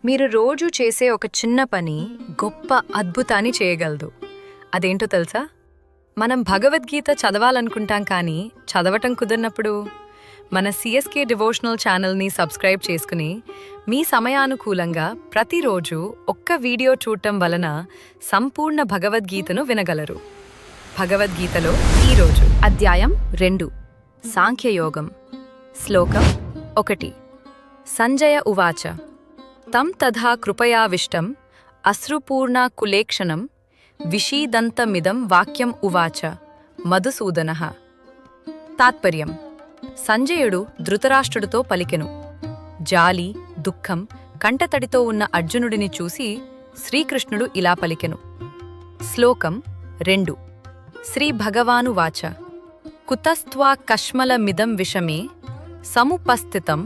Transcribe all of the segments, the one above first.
మీరు రోజు చేసే ఒక చిన్న పని గొప్ప అద్భుతాన్ని చేయగలదు. అదేంటో తెలుసా? మనం భగవద్గీత చదవాలనుకుంటాం కానీ చదవటం కుదిరినప్పుడు మన సిఎస్కే డివోషనల్ ఛానల్ని సబ్స్క్రైబ్ చేసుకుని మీ సమయానుకూలంగా ప్రతిరోజు ఒక్క వీడియో చూడటం వలన సంపూర్ణ భగవద్గీతను వినగలరు. భగవద్గీతలో ఈరోజు అధ్యాయం 2 సాంఖ్యయోగం. శ్లోకం 1. సంజయ ఉవాచ తం తథా కృపయావిష్టం అశ్రుపూర్ణ కులేక్షణం విషీదంతమిదం వాక్యం ఉవాచ మధుసూదనః. తాత్పర్యం: సంజయుడు ధృతరాష్ట్రుడితో పలికెను. జాలి, దుఃఖం కంటతడితో ఉన్న అర్జునుడిని చూసి శ్రీకృష్ణుడు ఇలా పలికెను. శ్లోకం 2. శ్రీ భగవానువాచ కుతస్త్వా కష్మలమిదం విషమే సముపస్థితం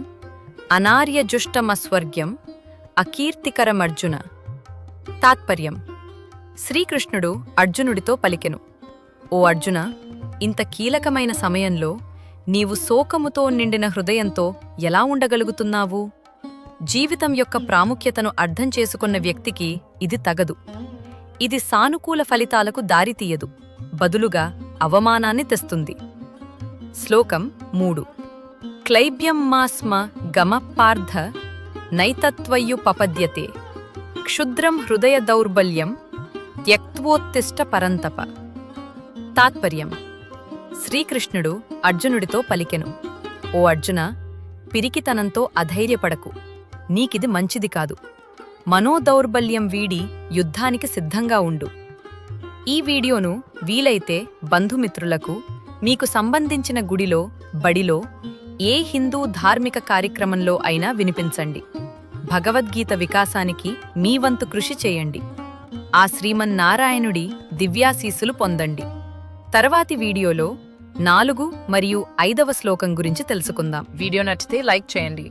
అనార్యజుష్టమస్వర్గ్యం అకీర్తికరమర్జున. తాత్పర్యం: శ్రీకృష్ణుడు అర్జునుడితో పలికెను, ఓ అర్జున, ఇంత కీలకమైన సమయంలో నీవు శోకముతో నిండిన హృదయంతో ఎలా ఉండగలుగుతున్నావు? జీవితం యొక్క ప్రాముఖ్యతను అర్థం చేసుకున్న వ్యక్తికి ఇది తగదు. ఇది సానుకూల ఫలితాలకు దారితీయదు, బదులుగా అవమానాన్ని తెస్తుంది. శ్లోకం 3. క్లైబ్యం మాస్మ గమ పార్థ నైతత్వయ్యుపపద్యతే క్షుద్రం హృదయ దౌర్బల్యం త్యక్త్వోత్తిష్ట పరంతప. తాత్పర్యం: శ్రీకృష్ణుడు అర్జునుడితో పలికెను, ఓ అర్జున, పిరికితనంతో అధైర్యపడకు, నీకిది మంచిది కాదు. మనోదౌర్బల్యం వీడి యుద్ధానికి సిద్ధంగా ఉండు. ఈ వీడియోను వీలైతే బంధుమిత్రులకు, మీకు సంబంధించిన గుడిలో, బడిలో, ఏ హిందూ ధార్మిక కార్యక్రమంలో అయినా వినిపించండి. భగవద్గీత వికాసానికి మీ వంతు కృషి చేయండి. ఆ శ్రీమన్నారాయణుడి దివ్యాశీస్సులు పొందండి. తర్వాతి వీడియోలో 4 మరియు 5వ శ్లోకం గురించి తెలుసుకుందాం. వీడియో నచ్చితే లైక్ చేయండి.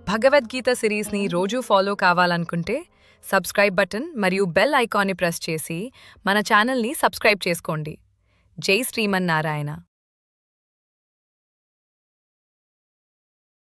భగవద్గీత సిరీస్ని రోజూ ఫాలో కావాలనుకుంటే సబ్స్క్రైబ్ బటన్ మరియు బెల్ ఐకాన్ని ప్రెస్ చేసి మన ఛానల్ని సబ్స్క్రైబ్ చేసుకోండి. జై శ్రీమన్నారాయణ.